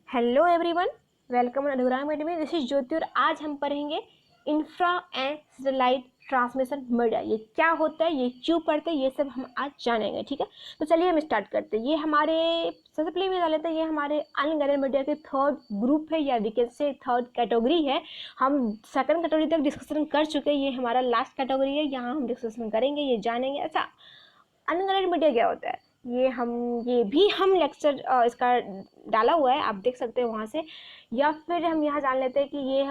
Hello everyone, welcome अनुराग media में। This is ज्योति और आज हम पढ़ेंगे infra and satellite transmission media. ये क्या होता है, ये क्यों पढ़ते हैं, ये सब हम आज जानेंगे। ठीक है, तो चलिए हम स्टार्ट करते हैं। ये हमारे सबसे पहले भी लेते हैं, ये हमारे अनगाइडेड मीडिया के थर्ड ग्रुप है या we can say third category है। हम सेकंड कैटेगरी तक डिस्कशन कर चुके हैं, ये हमारा लास्ट कैटेगरी है। यहाँ हम डिस्कशन करेंगे, ये जानेंगे। अच्छा, अनगाइडेड मीडिया क्या होता है, ये भी हम लेक्चर इसका डाला हुआ है, आप देख सकते हैं वहाँ से। या फिर हम यहाँ जान लेते हैं कि ये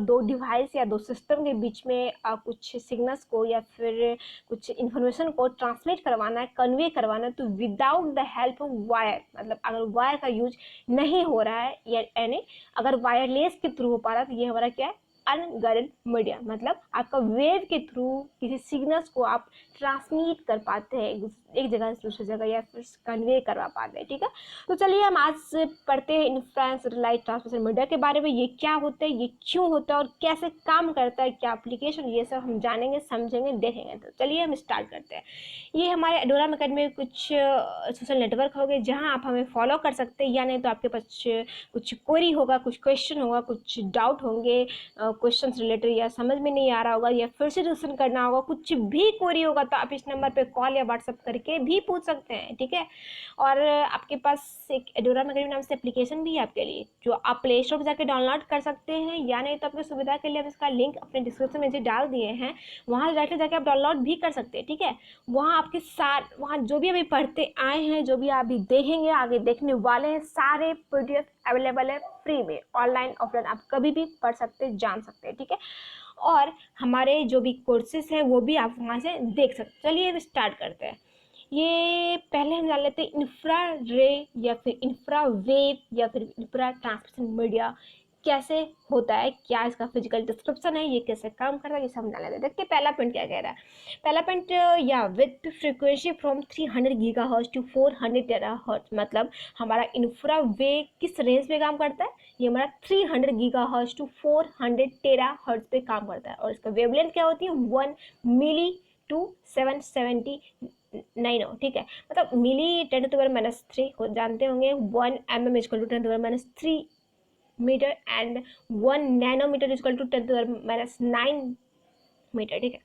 दो डिवाइस या दो सिस्टम के बीच में कुछ सिग्नल्स को या फिर कुछ इन्फॉर्मेशन को ट्रांसलेट करवाना है, कन्वे करवाना है, तो without the help of wire, मतलब अगर वायर का यूज नहीं हो रहा है यानी अगर वायरलेस के थ्रू हो पा रहा है, तो ये हमारा क्या है, अनगाइडेड मीडिया। मतलब आपका वेव के थ्रू किसी सिग्नल्स को आप ट्रांसमिट कर पाते हैं एक जगह से दूसरी जगह या फिर कन्वे करवा पाते हैं। ठीक है, तो चलिए हम आज पढ़ते हैं infra and satellite transmission media के बारे में। ये क्या होता है, ये क्यों होता है और कैसे काम करता है, क्या एप्लीकेशन, ये सब हम जानेंगे, समझेंगे, देखेंगे। तो चलिए हम स्टार्ट करते हैं। ये हमारे एडोरा अकेडमी में कुछ सोशल नेटवर्क हो गए जहाँ आप हमें फॉलो कर सकते हैं, या नहीं तो आपके पास कुछ क्वेरी होगा, कुछ क्वेश्चन होगा, कुछ डाउट होंगे, क्वेश्चन रिलेटेड या समझ में नहीं आ रहा होगा या फिर से ट्यूशन करना होगा, कुछ भी क्वेरी होगा, तो आप इस नंबर पे कॉल या व्हाट्सअप करके भी पूछ सकते हैं। ठीक है, और आपके पास एक एडोरा अकेडमी नाम से एप्लीकेशन भी है आपके लिए, जो आप प्ले स्टोर पर जाकर डाउनलोड कर सकते हैं, या नहीं तो आपकी सुविधा के लिए हम इसका लिंक अपने डिस्क्रिप्शन में डाल दिए हैं, वहाँ डायरेक्टली जाकर आप डाउनलोड भी कर सकते हैं। ठीक है, वहाँ आपके वहाँ जो भी अभी पढ़ते आए हैं, जो भी अभी देखेंगे, आगे देखने वाले हैं, सारे PDF अवेलेबल है फ्री में, ऑनलाइन ऑफलाइन आप कभी भी पढ़ सकते हैं, जान सकते हैं। ठीक है, और हमारे जो भी कोर्सेज हैं वो भी आप वहाँ से देख सकते हैं। चलिए अब स्टार्ट करते हैं। ये पहले हम जान लेते हैं इंफ्रा रे या फिर इंफ्रा वेव या फिर इंफ्रा ट्रांसमिशन मीडिया कैसे होता है, क्या इसका फिजिकल डिस्क्रिप्शन है, ये कैसे काम करता है, ये सब जान लेते हैं। देखते हैं पहला पॉइंट क्या कह रहा है। पहला पॉइंट, या with frequency from 300 gigahertz to 400 terahertz. मतलब हमारा इंफ्रा वेव किस रेंज पे काम करता है, ये हमारा 300 गीगाहर्ट्ज टू 400 टेराहर्ट्ज पे काम करता है। और इसका वेवलेंथ क्या होती है, 1 मिली टू 770 9। ठीक है, मतलब मिली 10⁻³ हो जानते होंगे, 1 mm equal to 10⁻³ metre and 1 nanometre equal to 10⁻৯ मीटर। ठीक है,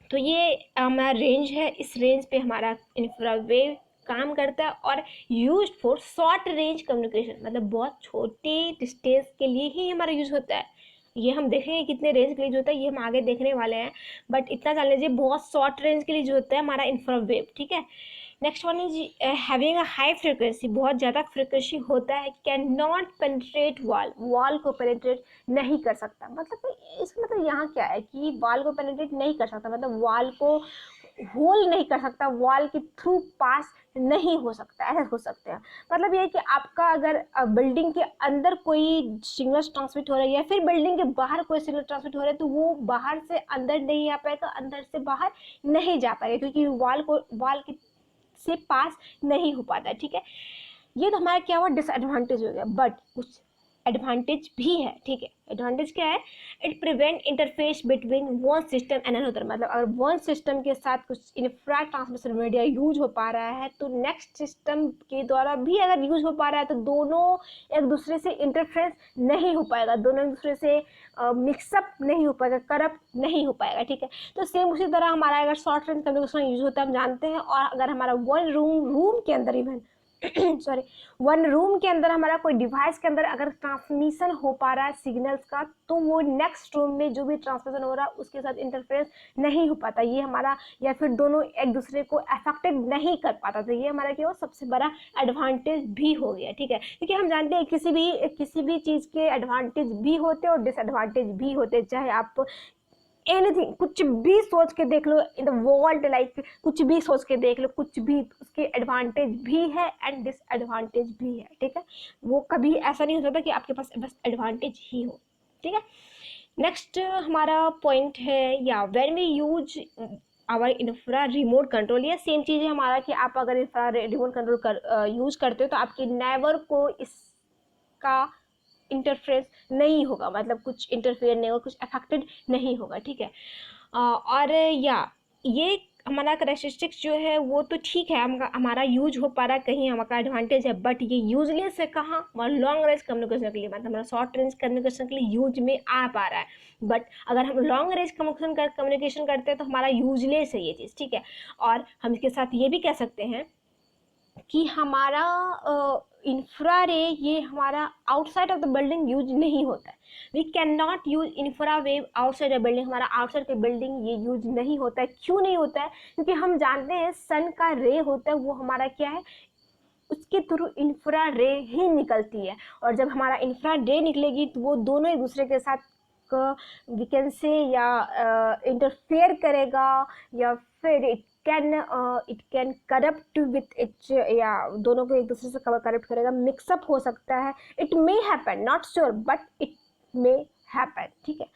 तो ये हमारा रेंज है, इस रेंज पे हमारा इंफ्रावेव काम करता है और use for short range communication, मतलब बहुत छोटे डिस्टेंस के लिए ही हमारा यूज होता है। ये हम देखेंगे कितने रेंज के लिए जो होता है, ये हम आगे देखने वाले हैं, बट इतना जान लीजिए बहुत शॉर्ट रेंज के लिए जो होता है हमारा इंफ्रावेव। ठीक है, next one is having a high frequency, बहुत ज़्यादा फ्रिक्वेंसी होता है, कैन नॉट पेनिट्रेट वॉल को पेनिट्रेट नहीं कर सकता। मतलब इसका मतलब यहाँ क्या है कि वॉल को पेनिट्रेट नहीं कर सकता, मतलब वॉल को होल नहीं कर सकता, वॉल के थ्रू पास नहीं हो सकता, ऐसे हो सकते हैं। मतलब ये है कि आपका अगर बिल्डिंग के अंदर कोई सिग्नल ट्रांसमिट हो रहा है या फिर बिल्डिंग के बाहर कोई सिग्नल ट्रांसमिट हो रहा है, तो वो बाहर से अंदर नहीं आ पाएगा, अंदर से बाहर नहीं जा पाएगा, क्योंकि वॉल के से पास नहीं हो पाता। ठीक है, ये तो हमारा क्या हुआ, डिसएडवांटेज हो गया, बट कुछ एडवांटेज भी है। ठीक है, एडवांटेज क्या है, it prevent interface between one system and another. मतलब अगर वन सिस्टम के साथ कुछ इंफ्रा ट्रांसमिशन मीडिया यूज हो पा रहा है, तो नेक्स्ट सिस्टम के द्वारा भी अगर यूज हो पा रहा है, तो दोनों एक दूसरे से इंटरफेरेंस नहीं हो पाएगा, दोनों एक दूसरे से मिक्सअप नहीं हो पाएगा, करप्ट नहीं हो पाएगा। ठीक है, तो सेम उसी तरह हमारा अगर शॉर्ट रेंज कम्युनिकेशन यूज होता है हम जानते हैं, और अगर हमारा वन रूम के अंदर इवन सॉरी वन रूम के अंदर हमारा कोई डिवाइस के अंदर अगर ट्रांसमिशन हो पा रहा है सिग्नल्स का, तो वो नेक्स्ट रूम में जो भी ट्रांसमिशन हो रहा है उसके साथ इंटरफेरेंस नहीं हो पाता, ये हमारा, या फिर दोनों एक दूसरे को अफेक्टेड नहीं कर पाता। तो ये हमारा क्या हो, सबसे बड़ा एडवांटेज भी हो गया। ठीक है, क्योंकि हम जानते हैं किसी भी चीज़ के एडवांटेज भी होते हैं और डिसएडवांटेज भी होते हैं, चाहे आप एनीथिंग कुछ भी सोच के देख लो इन द वर्ल्ड, लाइक कुछ भी सोच के देख लो, कुछ भी उसके एडवांटेज भी है एंड डिसएडवांटेज भी है। ठीक है, वो कभी ऐसा नहीं हो सकता कि आपके पास बस एडवांटेज ही हो। ठीक है, नेक्स्ट हमारा पॉइंट है, या when we use our infra remote control. ये सेम चीज़ है हमारा कि आप अगर इंफ्रा रिमोट कंट्रोल यूज करते हो, तो आपके नेबर को इसका इंटरफेरेंस नहीं होगा, मतलब कुछ इंटरफेयर नहीं होगा, कुछ अफेक्टेड नहीं होगा। ठीक है, और या ये हमारा करेक्टरिस्टिक्स जो है वो तो ठीक है, हमारा यूज हो पा रहा है, कहीं हमारा एडवांटेज है, बट ये यूजलेस है कहाँ, हमारा लॉन्ग रेंज कम्युनिकेशन के लिए, मतलब हमारा शॉर्ट रेंज कम्युनिकेशन के लिए यूज में आ पा रहा है, बट अगर हम लॉन्ग रेंज कम्युनिकेशन करते हैं तो हमारा यूजलेस है ये चीज़, ठीक है। और हम इसके साथ ये भी कह सकते हैं कि हमारा इंफ्रारे ये हमारा outside of the building use नहीं होता है। We can not use infrawave outside the building, हमारा आउटसाइड के बिल्डिंग ये यूज नहीं होता है। क्यों नहीं होता है? क्योंकि हम जानते हैं सन का रे होता है वो हमारा क्या है, उसके थ्रू इंफ्रा रे ही निकलती है, और जब हमारा इंफ्रा रे निकलेगी तो वो दोनों एक दूसरे के साथ वी कैन से या इंटरफेयर करेगा, या फिर it can corrupt with it, या दोनों को एक दूसरे से करप्ट करेगा, मिक्सअप हो सकता है। It may happen, not sure, but it may happen, ठीक है।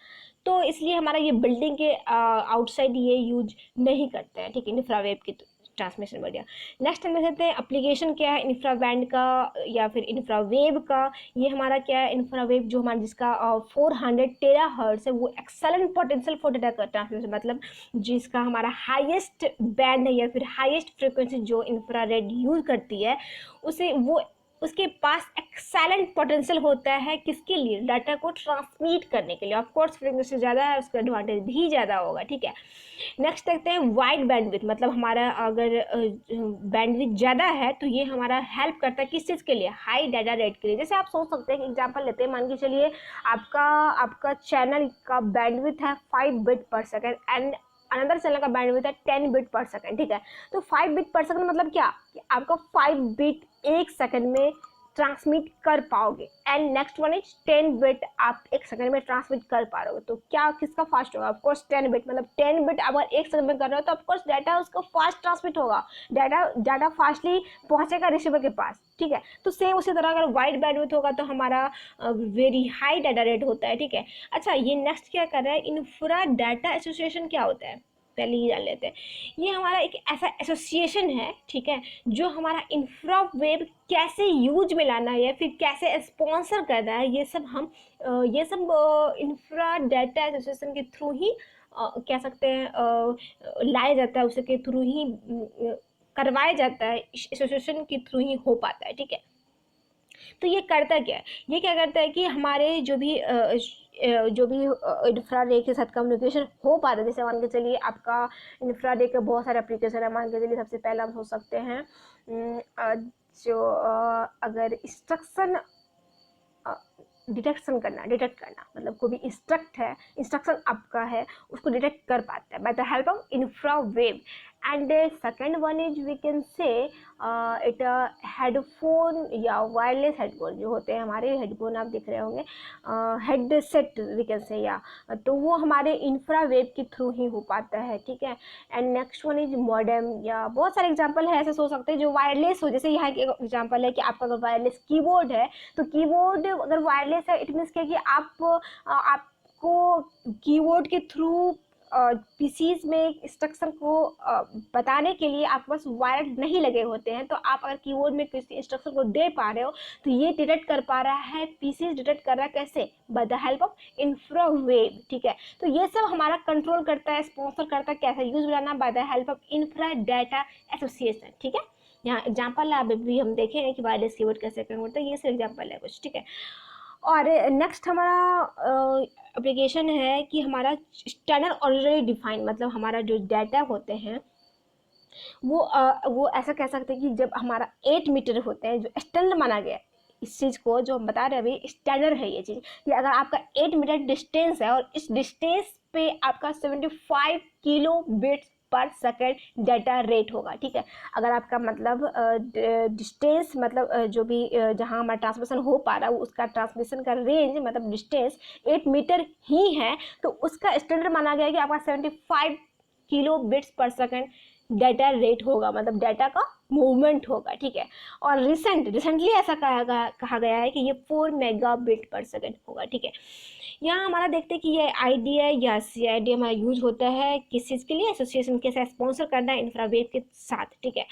तो इसलिए हमारा ये बिल्डिंग के आउटसाइड ये यूज नहीं करते हैं, ठीक है, इंफ्रावेव की ट्रांसमिशन मीडिया। नेक्स्ट हम देखते हैं एप्लीकेशन क्या है इंफ्रा बैंड का या फिर इंफ्रावेव का। ये हमारा क्या है, इंफ्रावेव जो हमारा जिसका 400 टेराहर्ट्ज है, वो excellent potential for data transmission, मतलब जिसका हमारा हाईएस्ट बैंड है या फिर हाईएस्ट फ्रिक्वेंसी जो इंफ्रारेड यूज करती है, उसे वो उसके पास एक्सेलेंट पोटेंशियल होता है किसके लिए, डाटा को ट्रांसमिट करने के लिए। ऑफ कोर्स फ्रीक्वेंसी ज़्यादा है, उसका एडवांटेज भी ज़्यादा होगा, ठीक है। नेक्स्ट देखते हैं वाइड बैंडविड्थ, मतलब हमारा अगर बैंडविड्थ ज़्यादा है तो ये हमारा हेल्प करता है किस चीज़ के लिए, हाई डाटा रेट के लिए। जैसे आप सोच सकते हैं, एग्जाम्पल लेते हैं, मान के चलिए आपका चैनल का बैंडविड्थ है 5 बिट पर सेकेंड एंड अनदर चैनल का बैंडविड्थ है 10 बिट पर सेकंड, ठीक है। तो 5 बिट पर सेकंड मतलब क्या, कि आपका 5 बिट एक सेकंड में ट्रांसमिट कर पाओगे, and next one is 10 bit आप एक सेकंड में ट्रांसमिट कर पा रहे हो। तो क्या किसका फास्ट होगा, ऑफकोर्स 10 बिट, मतलब 10 बिट अगर एक सेकंड में कर रहे हो तो ऑफकोर्स डाटा उसका फास्ट ट्रांसमिट होगा, डाटा फास्टली पहुंचेगा रिसीवर के पास, ठीक है। तो सेम उसी तरह अगर वाइड बैंडविड्थ होगा तो हमारा वेरी हाई डाटा रेट होता है, ठीक है। अच्छा, ये नेक्स्ट क्या कर रहा है, इंफ्रा डाटा एसोसिएशन क्या होता है, पहले ही जान लेते हैं। ये हमारा एक ऐसा एसोसिएशन है, ठीक है, जो हमारा इंफ्रावेव कैसे यूज में लाना है या फिर कैसे स्पॉन्सर करना है, ये सब इंफ्रा डाटा एसोसिएशन के थ्रू ही कह सकते हैं लाया जाता है, उसके थ्रू ही करवाया जाता है, एसोसिएशन के थ्रू ही हो पाता है, ठीक है। तो ये करता क्या है, ये क्या करता है कि हमारे जो भी इंफ्रा रे के साथ कम्युनिकेशन हो पाता है, जैसे मान के चलिए आपका इंफ्रा रे के बहुत सारे एप्लीकेशन है। मान के चलिए सबसे पहले हम सोच सकते हैं जो अगर इंस्ट्रक्शन डिटेक्ट करना, मतलब कोई भी इंस्ट्रक्शन आपका है उसको डिटेक्ट कर पाता है by the help of infrawave. And second one is we can say it headphone या वायरलेस हेडफोन जो होते हैं, हमारे हेडफोन आप देख रहे होंगे, हेडसेट वी कैन से, या तो वो हमारे इंफ्रावेव के थ्रू ही हो पाता है, ठीक है। And next one is modem, या बहुत सारे एग्जांपल है ऐसे सोच सकते हैं जो वायरलेस हो। जैसे यहाँ एक एग्जांपल है कि आपका अगर वायरलेस कीबोर्ड है तो कीबोर्ड अगर वायरलेस है इट मीन्स क्या कि आपको कीबोर्ड के थ्रू पीसीज में इंस्ट्रक्शन को बताने के लिए आपके पास वायर नहीं लगे होते हैं, तो आप अगर कीबोर्ड में किसी इंस्ट्रक्शन को दे पा रहे हो तो ये डिटेक्ट कर पा रहा है, पीसीज डिटेक्ट कर रहा है कैसे, बाय द हेल्प ऑफ इंफ्रावेव, ठीक है। तो ये सब हमारा कंट्रोल करता है, स्पॉन्सर करता है कैसे use banana, bye the help of infra data association, ठीक है। यहाँ एग्जाम्पल है, अभी हम देखेंगे कि वायरलेस कीबोर्ड कैसे कन्वर्ट होता है, ये सब एग्जाम्पल है कुछ, ठीक है। और नेक्स्ट हमारा एप्लीकेशन है कि हमारा स्टैंडर्ड ऑलरेडी डिफाइंड, मतलब हमारा जो डाटा होते हैं वो ऐसा कह सकते हैं कि जब हमारा 8 मीटर होते हैं, जो स्टैंडर्ड माना गया इस चीज़ को, जो हम बता रहे हैं अभी स्टैंडर्ड है ये चीज़, कि अगर आपका 8 मीटर डिस्टेंस है और इस डिस्टेंस पे आपका 75 किलो बिट्स पर सेकेंड डाटा रेट होगा, ठीक है। अगर आपका मतलब डिस्टेंस मतलब जो भी जहाँ हमारा ट्रांसमिशन हो पा रहा है उसका ट्रांसमिशन का रेंज मतलब डिस्टेंस 8 मीटर ही है, तो उसका स्टैंडर्ड माना गया है कि आपका 75 किलो बिट्स पर सेकेंड डाटा रेट होगा, मतलब डाटा का मूवमेंट होगा, ठीक है। और रिसेंटली ऐसा कहा गया है कि ये 4 मेगाबिट पर सेकेंड होगा, ठीक है। यहाँ हमारा देखते हैं कि ये आईडिया या सीआईडी हमारा यूज होता है किस चीज़ के लिए, एसोसिएशन के साथ स्पॉन्सर करना है इंफ्रावेव के साथ, ठीक है।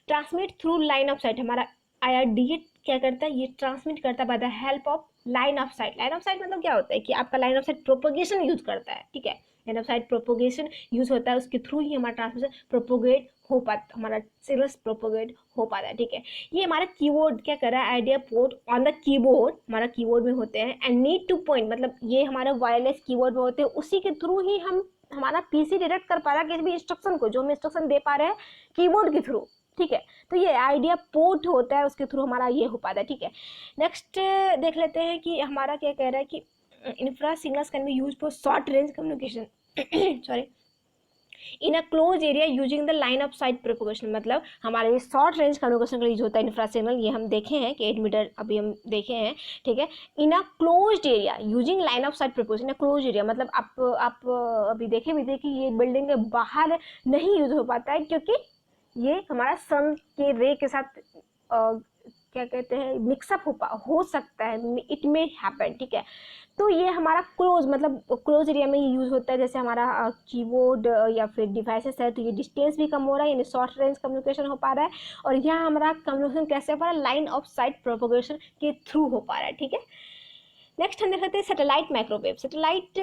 Transmit through line of site, हमारा IRDA क्या करता है, ये ट्रांसमिट करता है by the help of line of site. Line of site मतलब क्या होता है कि आपका line of sight propagation use करता है, ठीक है, line of sight propagation use होता है, उसके थ्रू ही हमारा ट्रांसमिशन प्रोपोगेट हो पाता, हमारा सिग्नल्स प्रोपोगेट हो पाता है, ठीक है। ये हमारा कीबोर्ड क्या कर रहा है, idea port on the keyboard, हमारा कीबोर्ड में होते हैं, एंड नीड टू पॉइंट मतलब ये हमारे वायरलेस कीबोर्ड में होते हैं, उसी के थ्रू ही हम हमारा पीसी डिटेक्ट कर पा रहा है किसी भी इंस्ट्रक्शन को जो हम इंस्ट्रक्शन दे पा रहे हैं कीबोर्ड के थ्रू, ठीक है। तो ये आइडिया पोर्ट होता है, उसके थ्रू हमारा ये हो पाता है, ठीक है। नेक्स्ट देख लेते हैं कि हमारा क्या कह रहा है कि infra signals can be use for short range communication sorry in a close area using the line of sight propagation. मतलब हमारे ये शॉर्ट रेंज कम्युनिकेशन का यूज होता है इंफ्रा सिग्नल, ये हम देखे हैं कि 8 मीटर अभी हम देखे हैं, ठीक है। In a close area using line of sight propagation, in a close area मतलब आप अभी देखे भी थे कि ये बिल्डिंग के बाहर नहीं यूज हो पाता है क्योंकि ये हमारा सन के रे के साथ क्या कहते हैं मिक्सअप हो सकता है, इट मे हैपन, ठीक है। तो ये हमारा क्लोज मतलब क्लोज एरिया में ये यूज़ होता है, जैसे हमारा कीबोर्ड या फिर डिवाइसेस है तो ये डिस्टेंस भी कम हो रहा है, यानी शॉर्ट रेंज कम्युनिकेशन हो पा रहा है, और यहाँ हमारा कम्युनिकेशन कैसे हो पा रहा है, लाइन ऑफ साइट प्रोपोगेशन के थ्रू हो पा रहा है, ठीक है। नेक्स्ट हम देखते हैं सैटेलाइट माइक्रोवेव। सैटेलाइट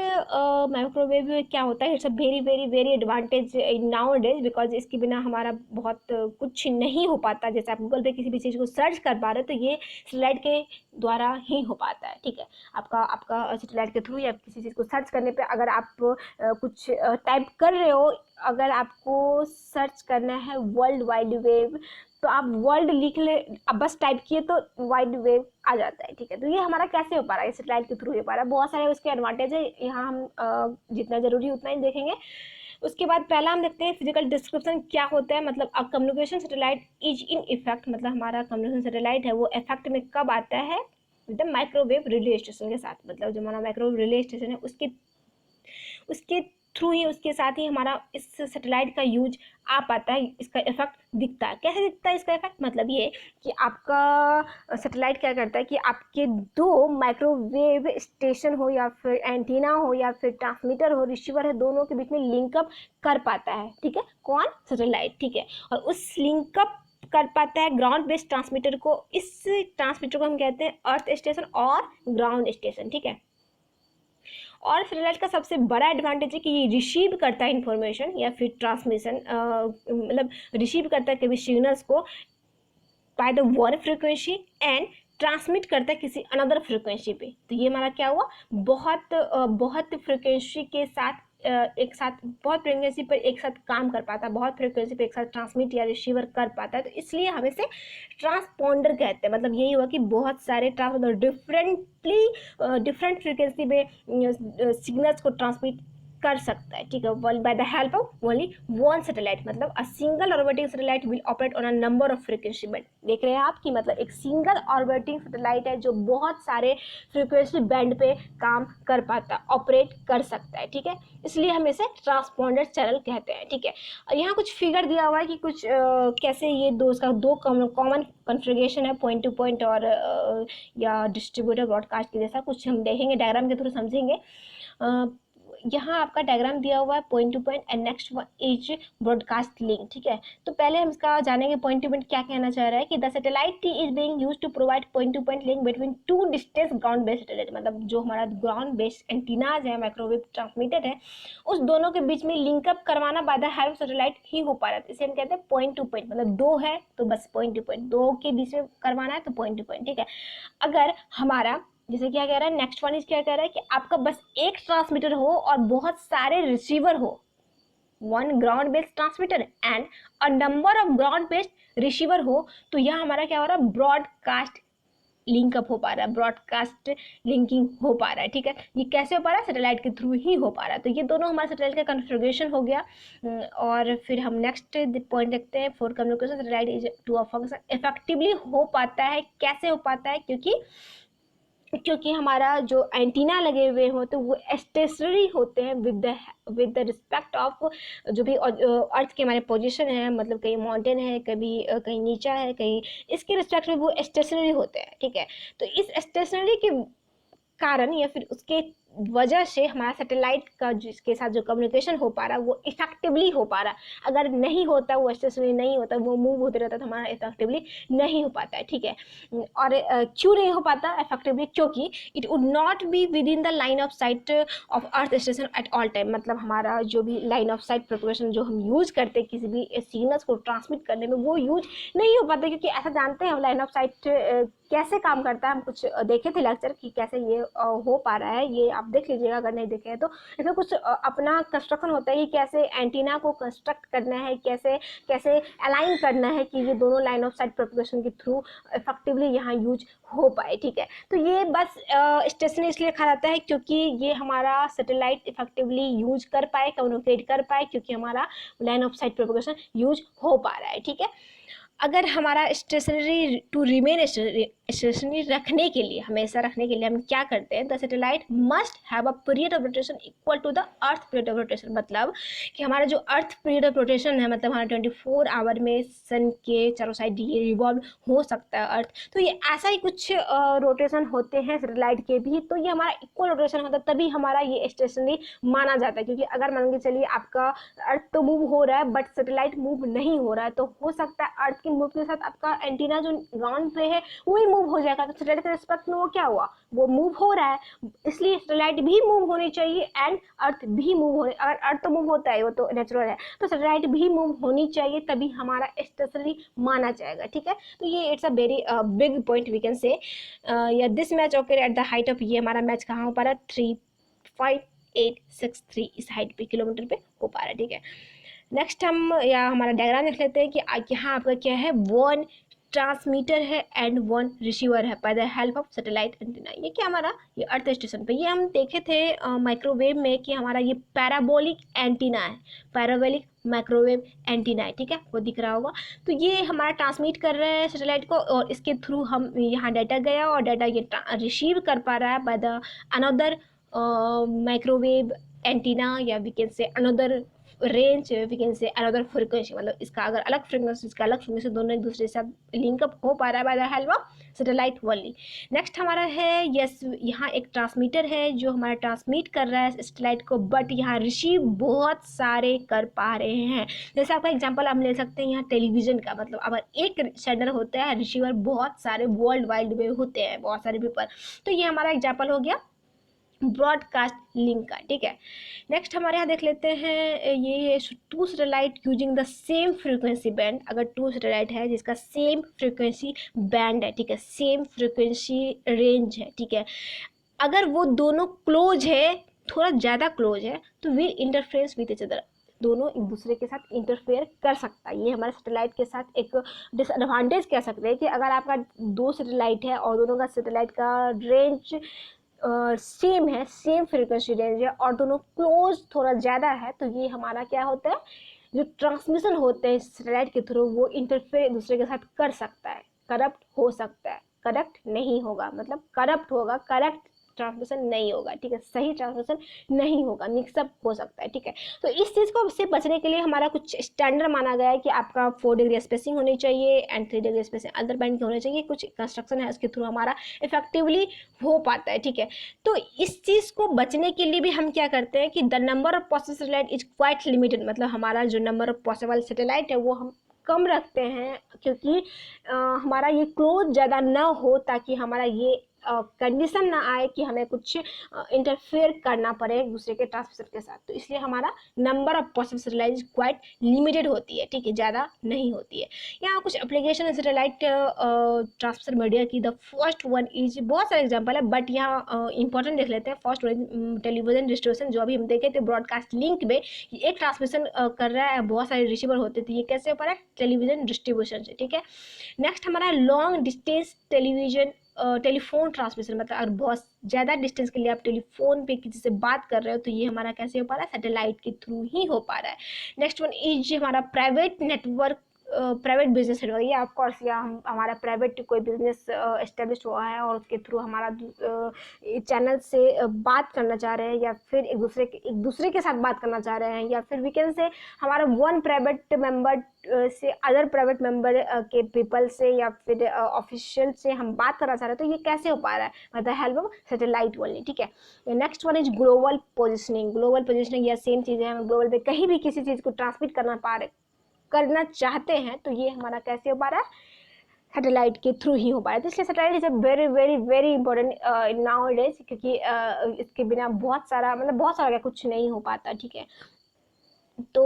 माइक्रोवेव क्या होता है, it's a very very very advantage now days, because इसके बिना हमारा बहुत कुछ नहीं हो पाता। जैसे आप गूगल पे किसी भी चीज़ को सर्च कर पा रहे हो तो ये सैटेलाइट के द्वारा ही हो पाता है, ठीक है। आपका सैटेलाइट के थ्रू या किसी चीज़ को सर्च करने पे अगर आप कुछ टाइप कर रहे हो, अगर आपको सर्च करना है वर्ल्ड वाइड वेव तो आप वर्ल्ड लिख ले, अब बस टाइप किए तो वाइड वेव आ जाता है, ठीक है। तो ये हमारा कैसे हो पा रहा है, सैटेलाइट के थ्रू हो पा रहा है, बहुत सारे उसके एडवांटेज है, यहाँ हम जितना जरूरी उतना ही देखेंगे। उसके बाद पहला हम देखते हैं फिजिकल डिस्क्रिप्शन क्या होता है। मतलब अब communication satellite is in effect, मतलब हमारा कम्युनिकेशन सैटेलाइट है वो इफेक्ट में कब आता है, with the microwave relay station के साथ। मतलब जो हमारा माइक्रोवेव रिले स्टेशन है उसके थ्रू ही, उसके साथ ही हमारा इस सैटेलाइट का यूज आ पाता है, इसका इफेक्ट दिखता है। कैसे दिखता है इसका इफेक्ट, मतलब ये कि आपका सैटेलाइट क्या करता है कि आपके दो माइक्रोवेव स्टेशन हो या फिर एंटीना हो या फिर ट्रांसमीटर हो, रिसीवर है, दोनों के बीच में लिंकअप कर पाता है, ठीक है, कौन, सैटेलाइट, ठीक है। और उस लिंकअप कर पाता है ग्राउंड बेस्ड ट्रांसमीटर को, इस ट्रांसमीटर को हम कहते हैं अर्थ स्टेशन और ग्राउंड स्टेशन, ठीक है। और सैटेलाइट का सबसे बड़ा एडवांटेज है कि ये रिसीव करता है इंफॉर्मेशन या फिर ट्रांसमिशन, मतलब रिसीव करता है कभी सिग्नल्स को by the one frequency and transmit करता है किसी अनदर फ्रिक्वेंसी पे। तो ये हमारा क्या हुआ, बहुत फ्रिक्वेंसी के साथ एक साथ, बहुत फ्रिक्वेंसी पर एक साथ काम कर पाता है, बहुत फ्रिक्वेंसी पे एक साथ ट्रांसमिट या रिसीवर कर पाता है, तो इसलिए हम इसे ट्रांसपोंडर कहते हैं। मतलब यही हुआ कि बहुत सारे डिफरेंट फ्रिक्वेंसी पे सिग्नल्स को ट्रांसमिट कर सकता है, ठीक है, by the help of only one satellite. मतलब a single orbiting satellite will operate on a number of frequency band. देख रहे हैं आप कि मतलब एक सिंगल ऑर्बिटिंग सैटेलाइट है जो बहुत सारे फ्रीक्वेंसी बैंड पे काम कर पाता, ऑपरेट कर सकता है, ठीक है। इसलिए हम इसे ट्रांसपोंडर चैनल कहते हैं, ठीक है। यहाँ कुछ फिगर दिया हुआ है कि कुछ कैसे ये दो कॉमन कॉन्फ़िगरेशन है, पॉइंट टू पॉइंट और या डिस्ट्रीब्यूटर ब्रॉडकास्ट के जैसा कुछ हम देखेंगे, डायग्राम के थ्रू समझेंगे। यहाँ आपका डायग्राम दिया हुआ है point to point and next one is broadcast link, ठीक है। तो पहले हम इसका जानेंगे पॉइंट टू पॉइंट क्या कहना चाह रहा है कि the satellite is being used to provide point to point link between two distance ground based satellite. मतलब जो हमारा ग्राउंड बेस्ड एंटीनाज है, माइक्रोवेव ट्रांसमीटर है, उस दोनों के बीच में लिंकअप करवाना बाय द हेल्प सैटेलाइट ही हो पा रहा है। इसे हम कहते हैं पॉइंट टू पॉइंट, मतलब दो है तो बस पॉइंट टू पॉइंट, दो के बीच में करवाना है तो पॉइंट टू पॉइंट, ठीक है। अगर हमारा जैसे क्या कह रहा है, नेक्स्ट वन इज क्या कह रहा है कि आपका बस एक ट्रांसमीटर हो और बहुत सारे रिसीवर हो, one ground based transmitter and a number of ground based receiver हो, तो यह हमारा क्या हो रहा है, ब्रॉडकास्ट लिंकअप हो पा रहा है, ब्रॉडकास्ट लिंकिंग हो पा रहा है, ठीक है। ये कैसे हो पा रहा है, सैटेलाइट के थ्रू ही हो पा रहा है। तो ये दोनों हमारे सैटेलाइट का कॉन्फ़िगरेशन हो गया। और फिर हम नेक्स्ट पॉइंट देखते हैं, for communication satellite is to a function effectively हो पाता है। कैसे हो पाता है, क्योंकि हमारा जो एंटीना लगे हुए हो तो वो स्टेशनरी होते हैं विद द रिस्पेक्ट ऑफ जो भी अर्थ के हमारे पोजीशन है, मतलब कहीं माउंटेन है, कभी कहीं नीचा है, कहीं इसके रिस्पेक्ट में वो स्टेशनरी होते हैं, ठीक है। तो इस स्टेशनरी के कारण या फिर उसके वजह से हमारा सैटेलाइट का जिसके साथ जो कम्युनिकेशन हो पा रहा है वो इफेक्टिवली हो पा रहा है। अगर नहीं होता, वो स्टेशनरी नहीं होता, वो मूव होते रहता, तो हमारा इफेक्टिवली नहीं हो पाता है, ठीक है। और क्यों नहीं हो पाता इफेक्टिवली? क्योंकि it would not be with in the line of site of earth station at all time. मतलब हमारा जो भी लाइन ऑफ साइट प्रोपगेशन जो हम यूज करते हैं किसी भी सिग्नल्स को ट्रांसमिट करने में, वो यूज नहीं हो पाता, क्योंकि ऐसा जानते हैं हम लाइन ऑफ साइट कैसे काम करता है। हम कुछ देखे थे लेक्चर कि कैसे ये हो पा रहा है, ये आप देख लीजिएगा अगर नहीं देखे हैं तो। इसमें कुछ अपना कंस्ट्रक्शन होता है कि कैसे एंटीना को कंस्ट्रक्ट करना है, कैसे कैसे अलाइन करना है कि ये दोनों लाइन ऑफ साइट प्रोपगेशन के थ्रू इफेक्टिवली यहाँ यूज हो पाए, ठीक है। तो ये बस स्टेशन इसलिए रखा जाता है क्योंकि ये हमारा सैटेलाइट इफेक्टिवली यूज कर पाए, कम्युनिकेट कर पाए, क्योंकि हमारा line of site propagation use हो पा रहा है, ठीक है। अगर हमारा स्टेशनरी टू रिमेन स्टेशनरी रखने के लिए, हमेशा रखने के लिए हम क्या करते हैं, the satellite must have a period of rotation equal to the earth period of rotation. मतलब कि हमारा जो अर्थ पीरियड ऑफ रोटेशन है, मतलब हमारा 24 आवर में सन के चारों साइड ये रिवॉल्व हो सकता है अर्थ, तो ये ऐसा ही कुछ रोटेशन होते हैं सैटेलाइट के भी। तो ये हमारा इक्वल रोटेशन होता है, तभी हमारा ये स्टेशनरी माना जाता है। क्योंकि अगर मान के चलिए आपका अर्थ तो मूव हो रहा है बट सैटेलाइट मूव नहीं हो रहा है, तो हो सकता है अर्थ के मूव के साथ आपका एंटीना जो ग्राउंड पे है वो ही मूव हो जाएगा। तो सैटेलाइट के रिस्पेक्ट में वो क्या हुआ, वो मूव हो रहा है, इसलिए सैटेलाइट भी मूव होनी चाहिए एंड अर्थ भी मूव होने, अगर अर्थ तो मूव होता है वो तो नेचुरल है, तो सैटेलाइट भी मूव होनी चाहिए, तभी हमारा स्टेशनरी माना जाएगा, ठीक है। तो ये it's a very big point we can say. या this match occur at the height of, ये हमारा मैच कहाँ हो पा रहा है, 35863 इस हाइट पे, किलोमीटर पे हो पा रहा है, ठीक है। नेक्स्ट हम या हमारा डायग्राम देख लेते हैं कि यहाँ आपका क्या है, 1 ट्रांसमीटर है एंड 1 रिसीवर है by the help of satellite antenna. ये क्या हमारा, ये अर्थ स्टेशन पे, ये हम देखे थे माइक्रोवेव में कि हमारा ये पैराबोलिक एंटीना है, पैराबोलिक माइक्रोवेव एंटीना है, ठीक है, वो दिख रहा होगा। तो ये हमारा ट्रांसमिट कर रहा है सैटेलाइट को, और इसके थ्रू हम यहाँ डाटा गया और डाटा ये रिसीव कर पा रहा है by the another microwave antenna, या we can say another range, we can say another frequency. मतलब इसका अगर अलग फ्रीक्वेंसी, इसका अलग फ्रीक्वेंसी, दोनों एक दूसरे के साथ लिंकअप हो पा रहा है by the help of satellite only. Next हमारा है, यस, यहाँ एक ट्रांसमीटर है जो हमारा ट्रांसमिट कर रहा है सैटेलाइट को, बट यहाँ रिसीव बहुत सारे कर पा रहे हैं। जैसे आपका एग्जांपल हम ले सकते हैं यहाँ टेलीविजन का, मतलब अगर एक सेंडर होता है, रिसीवर बहुत सारे वर्ल्ड वाइड में होते हैं, बहुत सारे पेपर, तो ये हमारा एग्जाम्पल हो गया ब्रॉडकास्ट लिंक का, ठीक है। नेक्स्ट हमारे यहाँ देख लेते हैं, ये 2 satellite using the same frequency band. अगर 2 सैटेलाइट है जिसका सेम फ्रीक्वेंसी बैंड है, ठीक है, सेम फ्रीक्वेंसी रेंज है, ठीक है, अगर वो दोनों क्लोज है, थोड़ा ज़्यादा क्लोज है, तो will interference with each other, दोनों एक दूसरे के साथ इंटरफेयर कर सकता है। ये हमारे सैटेलाइट के साथ एक डिसएडवांटेज कह सकते हैं कि अगर आपका 2 सैटेलाइट है और दोनों का सैटेलाइट का रेंज सेम है, सेम फ्रीक्वेंसी रेंज है, और दोनों क्लोज थोड़ा ज़्यादा है, तो ये हमारा क्या होता है, जो ट्रांसमिशन होते हैं सैटेलाइट के थ्रू, वो इंटरफेयर दूसरे के साथ कर सकता है, करप्ट हो सकता है, करेक्ट नहीं होगा, मतलब करप्ट होगा, करेक्ट ट्रांसमिशन नहीं होगा, ठीक है, सही ट्रांसमिशन नहीं होगा, मिक्सअप हो सकता है, ठीक है। तो इस चीज़ को से बचने के लिए हमारा कुछ स्टैंडर्ड माना गया है कि आपका 4 डिग्री स्पेसिंग होनी चाहिए and 3 degree spacing other band के होने चाहिए, कुछ कंस्ट्रक्शन है उसके थ्रू हमारा इफेक्टिवली हो पाता है, ठीक है। तो इस चीज़ को बचने के लिए भी हम क्या करते हैं कि the number of possible satellite is quite limited, मतलब हमारा जो नंबर ऑफ पॉसिबल सैटेलाइट है वो हम कम रखते हैं, क्योंकि हमारा ये क्लोज ज़्यादा ना हो, ताकि हमारा ये कंडीशन ना आए कि हमें कुछ इंटरफेयर करना पड़े एक दूसरे के ट्रांसमिशन के साथ। तो इसलिए हमारा number of possible satellite quite limited होती है, ठीक है, ज़्यादा नहीं होती है। यहाँ कुछ एप्लीकेशन है सैटेलाइट ट्रांसमिशन मीडिया की। द फर्स्ट वन इज, बहुत सारे एग्जाम्पल है बट यहाँ इंपॉर्टेंट देख लेते हैं। फर्स्ट वन टेलीविजन डिस्ट्रीब्यूशन, जो अभी हम देखे थे ब्रॉडकास्ट लिंक में, एक ट्रांसमिशन कर रहा है, बहुत सारे रिसीवर होते थे, ये कैसे हो पा रहा है, टेलीविजन डिस्ट्रीब्यूशन से, ठीक है। नेक्स्ट हमारा long distance television telephone transmission, मतलब अगर बहुत ज़्यादा डिस्टेंस के लिए आप टेलीफोन पे किसी से बात कर रहे हो, तो ये हमारा कैसे हो पा रहा है, सैटेलाइट के थ्रू ही हो पा रहा है। नेक्स्ट वन इज हमारा private network private business head होगा, या ऑफ कोर्स या हमारा प्राइवेट कोई बिजनेस एस्टेब्लिश हुआ है और उसके थ्रू हमारा चैनल से बात करना चाह रहे हैं, या फिर एक दूसरे के साथ बात करना चाह रहे हैं, या फिर वी कैन से हमारा वन प्राइवेट मेंबर से अदर प्राइवेट मेंबर के पीपल से या फिर ऑफिशियल से हम बात करना चाह रहे हैं, तो ये कैसे हो पा रहा है, मतलब हेल्प ऑफ सैटेलाइट ओनली। ठीक है, next one is global positioning. Global positioning या सेम चीज़ है, हम ग्लोबल पे कहीं भी किसी चीज़ को ट्रांसमिट करना चाहते हैं, तो ये हमारा कैसे हो पा रहा है, सैटेलाइट के थ्रू ही हो पा रहा है। तो इसलिए satellite is a very very very important now days, क्योंकि इसके बिना बहुत सारा क्या कुछ नहीं हो पाता। ठीक है, तो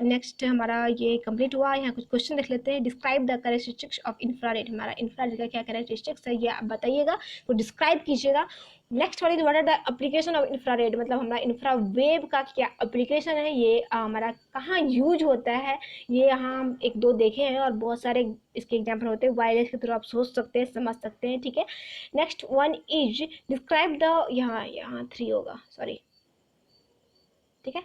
नेक्स्ट हमारा ये कंप्लीट हुआ। यहाँ कुछ क्वेश्चन देख लेते हैं। Describe the characteristics of infrared. हमारा इंफ्रारेड का क्या कैरेक्टरिस्टिक्स है ये आप बताइएगा, तो डिस्क्राइब कीजिएगा। Next one is what are the application of infrared, मतलब हमारा इंफ्रावेव का क्या एप्लीकेशन है, ये हमारा कहाँ यूज होता है, ये यहाँ हम एक दो देखे हैं और बहुत सारे इसके एग्जाम्पल होते हैं। वायरलेस के थ्रू आप सोच सकते हैं, समझ सकते हैं। ठीक है, next one is describe the, यहाँ 3 होगा, सॉरी। ठीक है,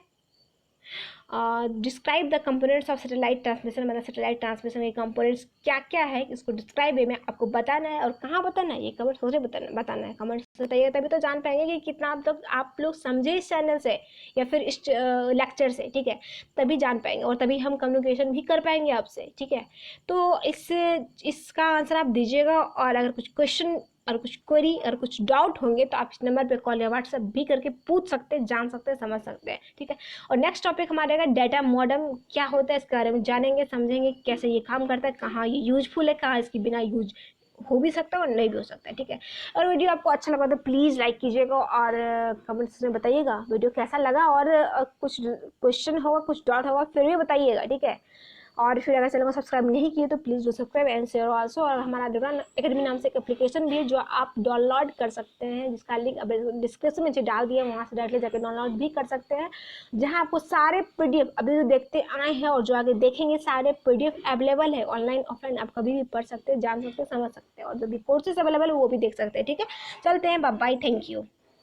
describe the components of satellite transmission, मतलब सैटेलाइट ट्रांसमिशन के कंपोनेंट्स क्या क्या है, इसको डिस्क्राइब में आपको बताना है। और कहाँ बताना है, ये कमेंट सोचे बताना है, कमेंट से बताइएगा, तभी तो जान पाएंगे कि कितना आप लोग समझे इस चैनल से या फिर इस लेक्चर से। ठीक है, तभी जान पाएंगे और तभी हम कम्युनिकेशन भी कर पाएंगे आपसे। ठीक है, तो इसका आंसर आप दीजिएगा, और अगर कुछ क्वेश्चन और कुछ क्वेरी और कुछ डाउट होंगे तो आप इस नंबर पे कॉल या व्हाट्सएप भी करके पूछ सकते हैं, जान सकते हैं, समझ सकते हैं। ठीक है, और नेक्स्ट टॉपिक हमारा रहेगा डेटा मॉडम क्या होता है, इसके बारे में जानेंगे, समझेंगे कैसे ये काम करता है, कहाँ ये यूजफुल है, कहाँ इसके बिना यूज हो भी सकता है और नहीं भी हो सकता है। ठीक है, और वीडियो आपको अच्छा लगा तो प्लीज़ लाइक कीजिएगा और कमेंट्स में बताइएगा वीडियो कैसा लगा, और कुछ क्वेश्चन होगा, कुछ डाउट होगा, फिर भी बताइएगा। ठीक है, और फिर अगर चैनल को सब्सक्राइब नहीं किए तो please do subscribe and share also. और हमारा दुरान एकेडमी नाम से एक एप्लीकेशन भी है जो आप डाउनलोड कर सकते हैं, जिसका लिंक अब डिस्क्रिप्शन में डाल दिया, वहाँ से डायरेक्टली जाकर डाउनलोड भी कर सकते हैं, जहाँ आपको सारे PDF अभी जो देखते आए हैं और जो आगे देखेंगे सारे PDF अवेलेबल है, ऑनलाइन ऑफलाइन आप कभी भी पढ़ सकते हैं, जान सकते हैं, समझ सकते हैं, और जो भी कोर्सेज अवेलेबल है वो भी देख सकते हैं। ठीक है, चलते हैं, बाय बाय, थैंक यू।